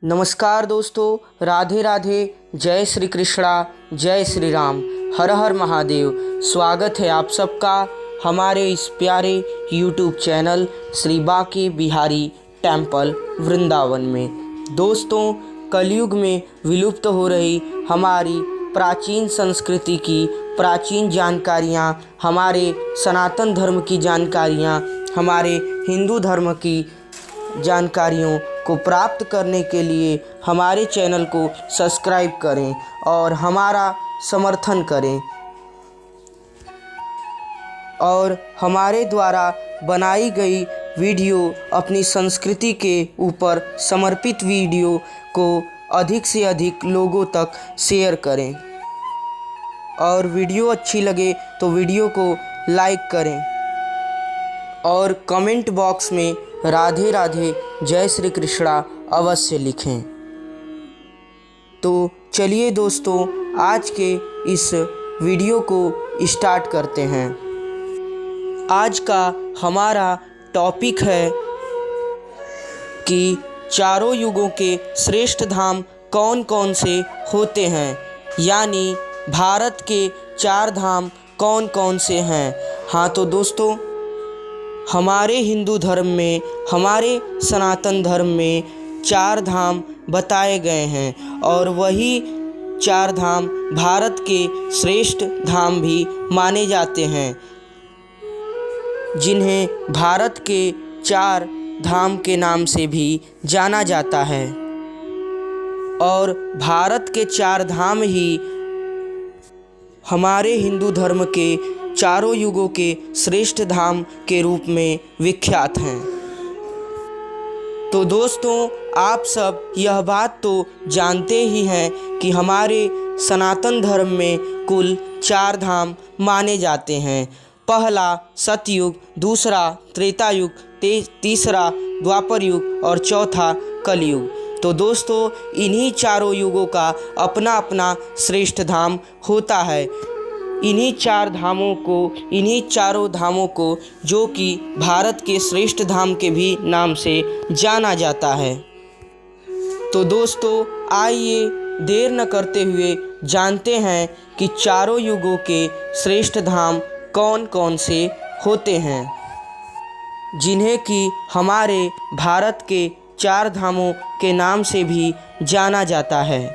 नमस्कार दोस्तों, राधे राधे। जय श्री कृष्णा, जय श्री राम, हर हर महादेव। स्वागत है आप सबका हमारे इस प्यारे YouTube channel Shri Banke Bihari temple Vrindavan में। दोस्तों, कलयुग में विलुप्त हो रही हमारी प्राचीन संस्कृति की प्राचीन जानकारियाँ, हमारे सनातन धर्म की जानकारियाँ, हमारे हिंदू धर्म की जानकारियों को प्राप्त करने के लिए हमारे चैनल को सब्सक्राइब करें और हमारा समर्थन करें। और हमारे द्वारा बनाई गई वीडियो, अपनी संस्कृति के ऊपर समर्पित वीडियो को अधिक से अधिक लोगों तक शेयर करें। और वीडियो अच्छी लगे तो वीडियो को लाइक करें और कमेंट बॉक्स में राधे राधे जय श्री कृष्णा अवश्य लिखें। तो चलिए दोस्तों, आज के इस वीडियो को स्टार्ट करते हैं। आज का हमारा टॉपिक है कि चारों युगों के श्रेष्ठ धाम कौन कौन से होते हैं, यानी भारत के चार धाम कौन कौन से हैं। हाँ तो दोस्तों, हमारे हिंदू धर्म में, हमारे सनातन धर्म में चार धाम बताए गए हैं और वही चार धाम भारत के श्रेष्ठ धाम भी माने जाते हैं, जिन्हें भारत के चार धाम के नाम से भी जाना जाता है। और भारत के चार धाम ही हमारे हिंदू धर्म के चारों युगों के श्रेष्ठ धाम के रूप में विख्यात हैं। तो दोस्तों, आप सब यह बात तो जानते ही हैं कि हमारे सनातन धर्म में कुल चार धाम माने जाते हैं। पहला सतयुग, दूसरा त्रेता युग, तीसरा द्वापर युग और चौथा कलयुग। तो दोस्तों, इन्हीं चारों युगों का अपना अपना श्रेष्ठ धाम होता है। इन्हीं चारों धामों को जो कि भारत के श्रेष्ठ धाम के भी नाम से जाना जाता है। तो दोस्तों, आइए देर न करते हुए जानते हैं कि चारों युगों के श्रेष्ठ धाम कौन कौन से होते हैं, जिन्हें कि हमारे भारत के चार धामों के नाम से भी जाना जाता है।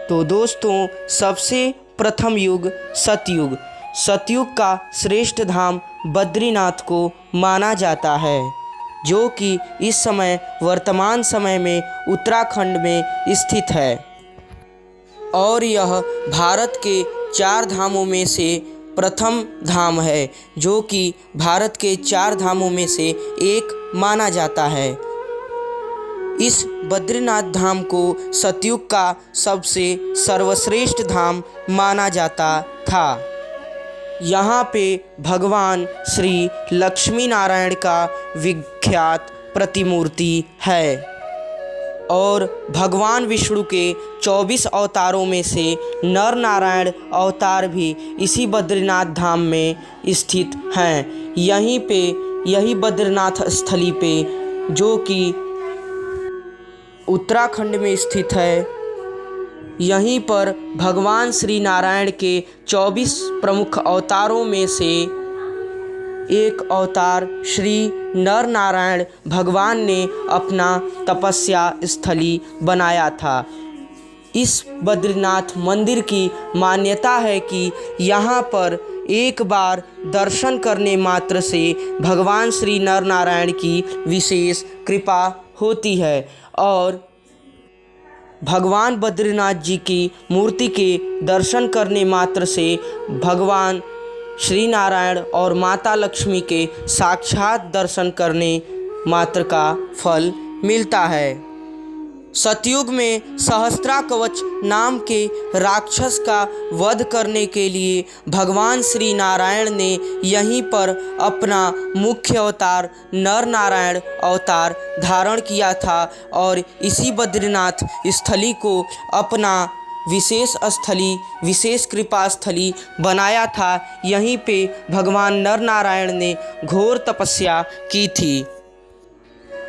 तो दोस्तों, सबसे प्रथम युग सतयुग। सतयुग का श्रेष्ठ धाम बद्रीनाथ को माना जाता है, जो कि इस समय वर्तमान समय में उत्तराखंड में स्थित है। और यह भारत के चार धामों में से प्रथम धाम है, जो कि भारत के चार धामों में से एक माना जाता है। इस बद्रीनाथ धाम को सतयुग का सबसे सर्वश्रेष्ठ धाम माना जाता था। यहाँ पे भगवान श्री लक्ष्मी नारायण का विख्यात प्रतिमूर्ति है और भगवान विष्णु के 24 अवतारों में से नर नारायण अवतार भी इसी बद्रीनाथ धाम में स्थित हैं। यही बद्रीनाथ स्थली पे, जो कि उत्तराखंड में स्थित है, यहीं पर भगवान श्री नारायण के 24 प्रमुख अवतारों में से एक अवतार श्री नर नारायण भगवान ने अपना तपस्या स्थली बनाया था। इस बद्रीनाथ मंदिर की मान्यता है कि यहाँ पर एक बार दर्शन करने मात्र से भगवान श्री नर नारायण की विशेष कृपा होती है और भगवान बद्रीनाथ जी की मूर्ति के दर्शन करने मात्र से भगवान श्री नारायण और माता लक्ष्मी के साक्षात दर्शन करने मात्र का फल मिलता है। सतयुग में सहस्त्राकवच नाम के राक्षस का वध करने के लिए भगवान श्री नारायण ने यहीं पर अपना मुख्य अवतार नर नारायण अवतार धारण किया था और इसी बद्रीनाथ स्थली को अपना विशेष कृपा स्थली बनाया था। यहीं पे भगवान नर नारायण ने घोर तपस्या की थी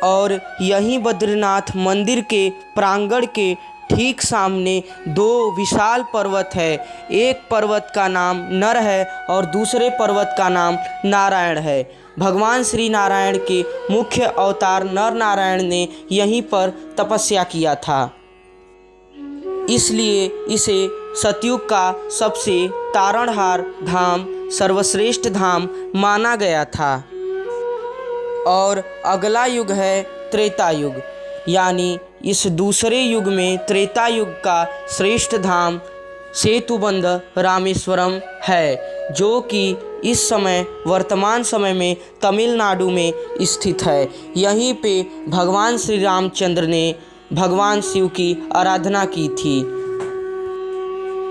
और यहीं बद्रीनाथ मंदिर के प्रांगण के ठीक सामने दो विशाल पर्वत है। एक पर्वत का नाम नर है और दूसरे पर्वत का नाम नारायण है। भगवान श्री नारायण के मुख्य अवतार नर नारायण ने यहीं पर तपस्या किया था, इसलिए इसे सतयुग का सबसे तारणहार धाम, सर्वश्रेष्ठ धाम माना गया था। और अगला युग है त्रेता युग, यानी इस दूसरे युग में त्रेता युग का श्रेष्ठ धाम सेतुबंध रामेश्वरम है, जो कि इस समय वर्तमान समय में तमिलनाडु में स्थित है। यहीं पे भगवान श्री रामचंद्र ने भगवान शिव की आराधना की थी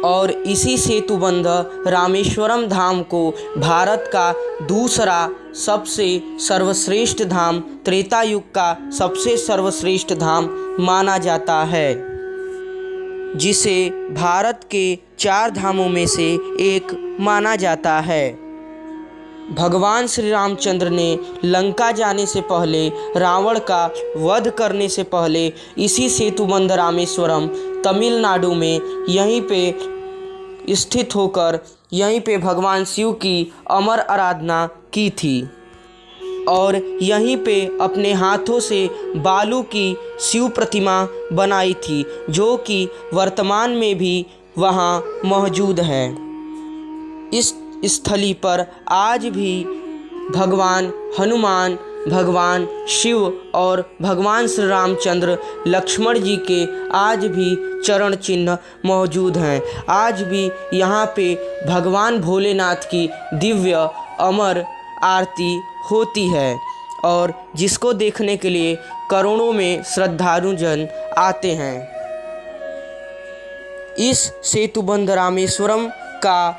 और इसी सेतुबंध रामेश्वरम धाम को भारत का दूसरा सबसे सर्वश्रेष्ठ धाम, त्रेता युग का सबसे सर्वश्रेष्ठ धाम माना जाता है, जिसे भारत के 4 धामों में से एक माना जाता है। भगवान श्री रामचंद्र ने लंका जाने से पहले, रावण का वध करने से पहले इसी सेतुबंध रामेश्वरम तमिलनाडु में यहीं पे स्थित होकर यहीं पे भगवान शिव की अमर आराधना की थी और यहीं पे अपने हाथों से बालू की शिव प्रतिमा बनाई थी, जो कि वर्तमान में भी वहाँ मौजूद है। इस स्थली पर आज भी भगवान हनुमान, भगवान शिव और भगवान श्री रामचंद्र, लक्ष्मण जी के आज भी चरण चिन्ह मौजूद हैं। आज भी यहाँ पे भगवान भोलेनाथ की दिव्य अमर आरती होती है और जिसको देखने के लिए करोड़ों में श्रद्धालु जन आते हैं। इस सेतुबंध रामेश्वरम का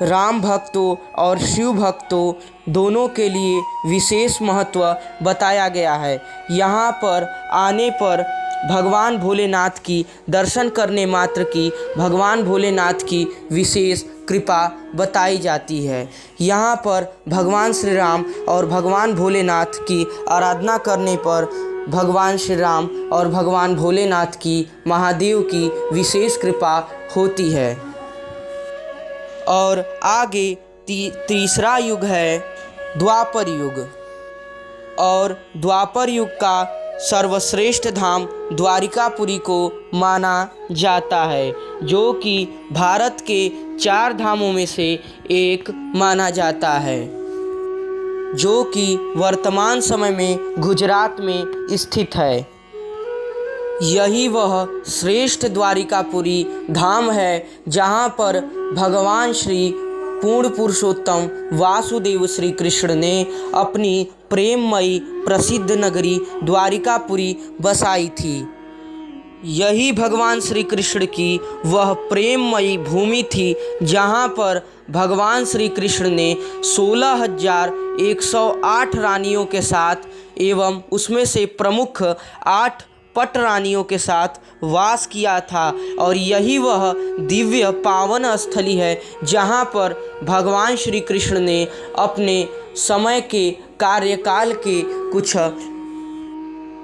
राम भक्तों और शिव भक्तों दोनों के लिए विशेष महत्व बताया गया है। यहाँ पर आने पर भगवान भोलेनाथ की दर्शन करने मात्र की भगवान भोलेनाथ की विशेष कृपा बताई जाती है। यहाँ पर भगवान श्री राम और भगवान भोलेनाथ की आराधना करने पर भगवान श्री राम और भगवान भोलेनाथ की, महादेव की विशेष कृपा होती है। और आगे तीसरा युग है द्वापर युग और द्वापर युग का सर्वश्रेष्ठ धाम द्वारिकापुरी को माना जाता है, जो कि भारत के 4 धामों में से एक माना जाता है, जो कि वर्तमान समय में गुजरात में स्थित है। यही वह श्रेष्ठ द्वारिकापुरी धाम है जहाँ पर भगवान श्री पूर्ण पुरुषोत्तम वासुदेव श्री कृष्ण ने अपनी प्रेममयी प्रसिद्ध नगरी द्वारिकापुरी बसाई थी। यही भगवान श्री कृष्ण की वह प्रेममयी भूमि थी जहाँ पर भगवान श्री कृष्ण ने 16,108 रानियों के साथ एवं उसमें से प्रमुख 8 पट रानियों के साथ वास किया था। और यही वह दिव्य पावन स्थली है जहाँ पर भगवान श्री कृष्ण ने अपने समय के कार्यकाल के कुछ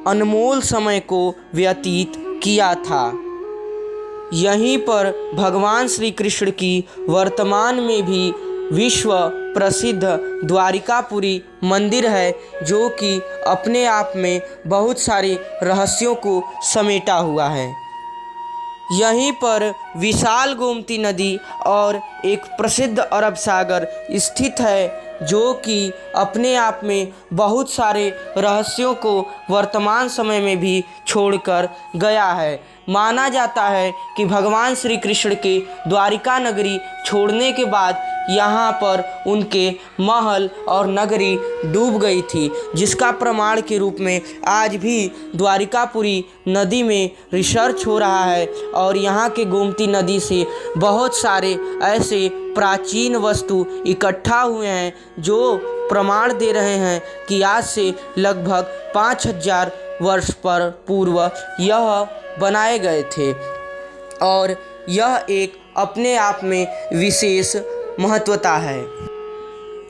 अनमोल समय को व्यतीत किया था। यहीं पर भगवान श्री कृष्ण की वर्तमान में भी विश्व प्रसिद्ध द्वारिकापुरी मंदिर है, जो कि अपने आप में बहुत सारे रहस्यों को समेटा हुआ है। यहीं पर विशाल गोमती नदी और एक प्रसिद्ध अरब सागर स्थित है, जो कि अपने आप में बहुत सारे रहस्यों को वर्तमान समय में भी छोड़कर गया है। माना जाता है कि भगवान श्री कृष्ण के द्वारिका नगरी छोड़ने के बाद यहाँ पर उनके महल और नगरी डूब गई थी, जिसका प्रमाण के रूप में आज भी द्वारिकापुरी नदी में रिसर्च हो रहा है और यहाँ के गोमती नदी से बहुत सारे ऐसे प्राचीन वस्तु इकट्ठा हुए हैं जो प्रमाण दे रहे हैं कि आज से लगभग 5000 वर्ष पर पूर्व यह बनाए गए थे और यह एक अपने आप में विशेष महत्वता है।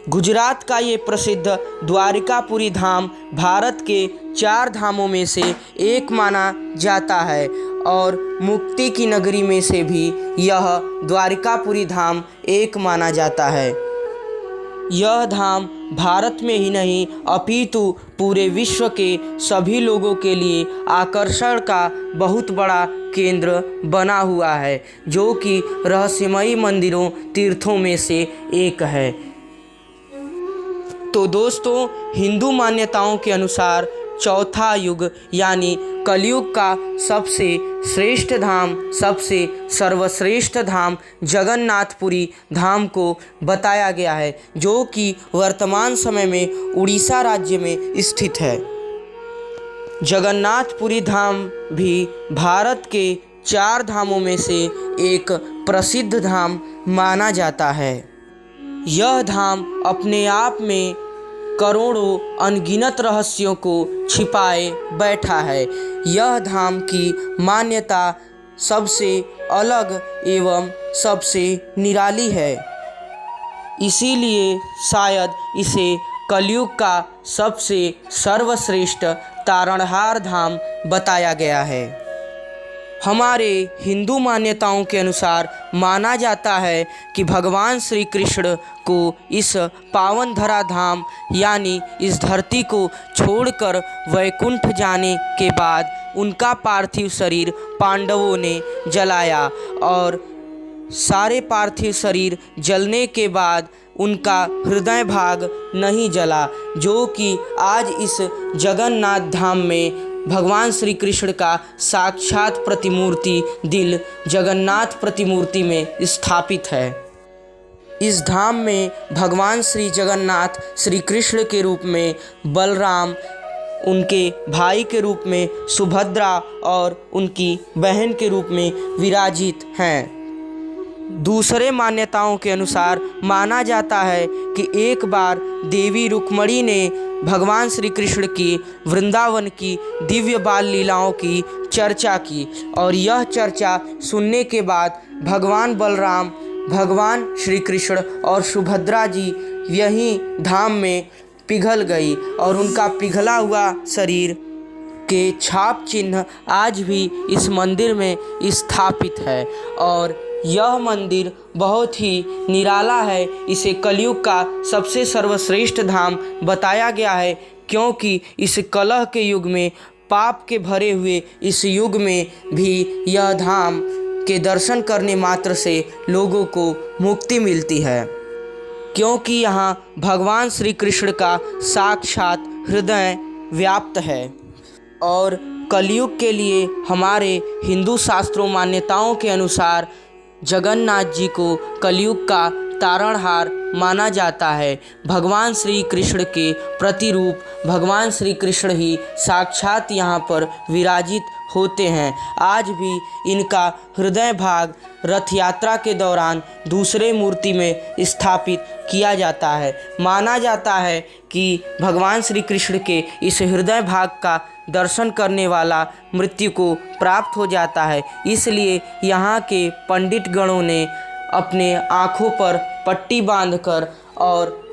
गुजरात का ये प्रसिद्ध द्वारिकापुरी धाम भारत के 4 धामों में से एक माना जाता है और मुक्ति की नगरी में से भी यह द्वारिकापुरी धाम एक माना जाता है। यह धाम भारत में ही नहीं अपितु पूरे विश्व के सभी लोगों के लिए आकर्षण का बहुत बड़ा केंद्र बना हुआ है, जो कि रहस्यमयी मंदिरों तीर्थों में से एक है। तो दोस्तों, हिंदू मान्यताओं के अनुसार चौथा युग यानी कलयुग का सबसे श्रेष्ठ धाम, सबसे सर्वश्रेष्ठ धाम जगन्नाथपुरी धाम को बताया गया है, जो कि वर्तमान समय में उड़ीसा राज्य में स्थित है। जगन्नाथपुरी धाम भी भारत के 4 धामों में से एक प्रसिद्ध धाम माना जाता है। यह धाम अपने आप में करोड़ों अनगिनत रहस्यों को छिपाए बैठा है। यह धाम की मान्यता सबसे अलग एवं सबसे निराली है, इसीलिए शायद इसे कलयुग का सबसे सर्वश्रेष्ठ तारणहार धाम बताया गया है। हमारे हिंदू मान्यताओं के अनुसार माना जाता है कि भगवान श्री कृष्ण को इस पावन धरा धाम यानी इस धरती को छोड़कर वैकुंठ जाने के बाद उनका पार्थिव शरीर पांडवों ने जलाया और सारे पार्थिव शरीर जलने के बाद उनका हृदय भाग नहीं जला, जो कि आज इस जगन्नाथ धाम में भगवान श्री कृष्ण का साक्षात प्रतिमूर्ति दिल जगन्नाथ प्रतिमूर्ति में स्थापित है। इस धाम में भगवान श्री जगन्नाथ श्री कृष्ण के रूप में बलराम, उनके भाई के रूप में सुभद्रा और उनकी बहन के रूप में विराजित हैं। दूसरे मान्यताओं के अनुसार माना जाता है कि एक बार देवी रुक्मणी ने भगवान श्री कृष्ण की वृंदावन की दिव्य बाल लीलाओं की चर्चा की और यह चर्चा सुनने के बाद भगवान बलराम, भगवान श्री कृष्ण और सुभद्रा जी यहीं धाम में पिघल गई और उनका पिघला हुआ शरीर के छाप चिन्ह आज भी इस मंदिर में स्थापित है और यह मंदिर बहुत ही निराला है। इसे कलयुग का सबसे सर्वश्रेष्ठ धाम बताया गया है, क्योंकि इस कलह के युग में, पाप के भरे हुए इस युग में भी यह धाम के दर्शन करने मात्र से लोगों को मुक्ति मिलती है, क्योंकि यहाँ भगवान श्री कृष्ण का साक्षात हृदय व्याप्त है। और कलयुग के लिए हमारे हिंदू शास्त्रों मान्यताओं के अनुसार जगन्नाथ जी को कलयुग का तारणहार माना जाता है। भगवान श्री कृष्ण के प्रतिरूप भगवान श्री कृष्ण ही साक्षात यहाँ पर विराजित होते हैं। आज भी इनका हृदय भाग रथ यात्रा के दौरान दूसरे मूर्ति में स्थापित किया जाता है। माना जाता है कि भगवान श्री कृष्ण के इस हृदय भाग का दर्शन करने वाला मृत्यु को प्राप्त हो जाता है, इसलिए यहाँ के पंडित गणों ने अपने आँखों पर पट्टी बांधकर और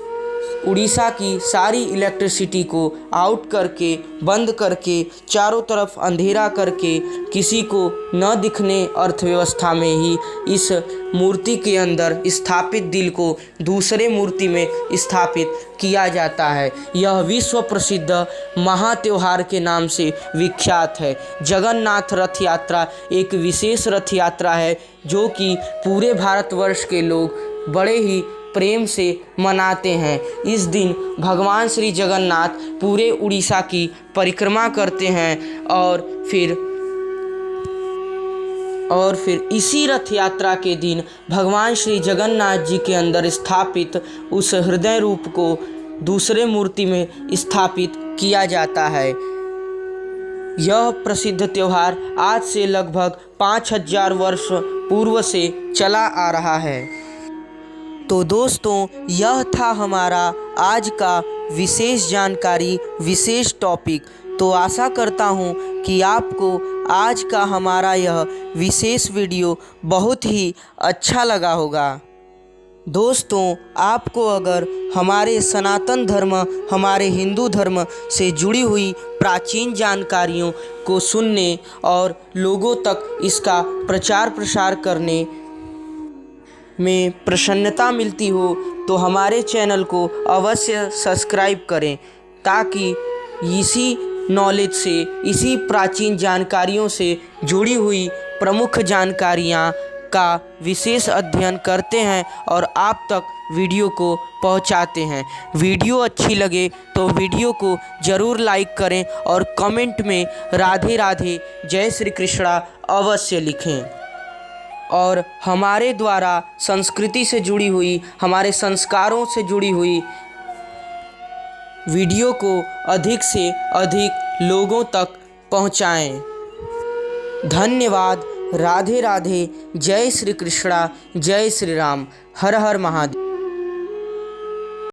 उड़ीसा की सारी इलेक्ट्रिसिटी को आउट करके, बंद करके, चारों तरफ अंधेरा करके, किसी को न दिखने अर्थव्यवस्था में ही इस मूर्ति के अंदर स्थापित दिल को दूसरे मूर्ति में स्थापित किया जाता है। यह विश्व प्रसिद्ध महात्योहार के नाम से विख्यात है। जगन्नाथ रथ यात्रा एक विशेष रथ यात्रा है जो कि पूरे भारतवर्ष के लोग बड़े ही प्रेम से मनाते हैं। इस दिन भगवान श्री जगन्नाथ पूरे उड़ीसा की परिक्रमा करते हैं और फिर इसी रथ यात्रा के दिन भगवान श्री जगन्नाथ जी के अंदर स्थापित उस हृदय रूप को दूसरे मूर्ति में स्थापित किया जाता है। यह प्रसिद्ध त्यौहार आज से लगभग 5000 वर्ष पूर्व से चला आ रहा है। तो दोस्तों, यह था हमारा आज का विशेष जानकारी, विशेष टॉपिक। तो आशा करता हूँ कि आपको आज का हमारा यह विशेष वीडियो बहुत ही अच्छा लगा होगा। दोस्तों, आपको अगर हमारे सनातन धर्म, हमारे हिंदू धर्म से जुड़ी हुई प्राचीन जानकारियों को सुनने और लोगों तक इसका प्रचार प्रसार करने में प्रसन्नता मिलती हो तो हमारे चैनल को अवश्य सब्सक्राइब करें, ताकि इसी नॉलेज से, इसी प्राचीन जानकारियों से जुड़ी हुई प्रमुख जानकारियाँ का विशेष अध्ययन करते हैं और आप तक वीडियो को पहुंचाते हैं। वीडियो अच्छी लगे तो वीडियो को ज़रूर लाइक करें और कमेंट में राधे राधे जय श्री कृष्णा अवश्य लिखें। और हमारे द्वारा संस्कृति से जुड़ी हुई, हमारे संस्कारों से जुड़ी हुई वीडियो को अधिक से अधिक लोगों तक पहुंचाएं। धन्यवाद। राधे राधे। जय श्री कृष्णा, जय श्री राम। हर हर महादेव।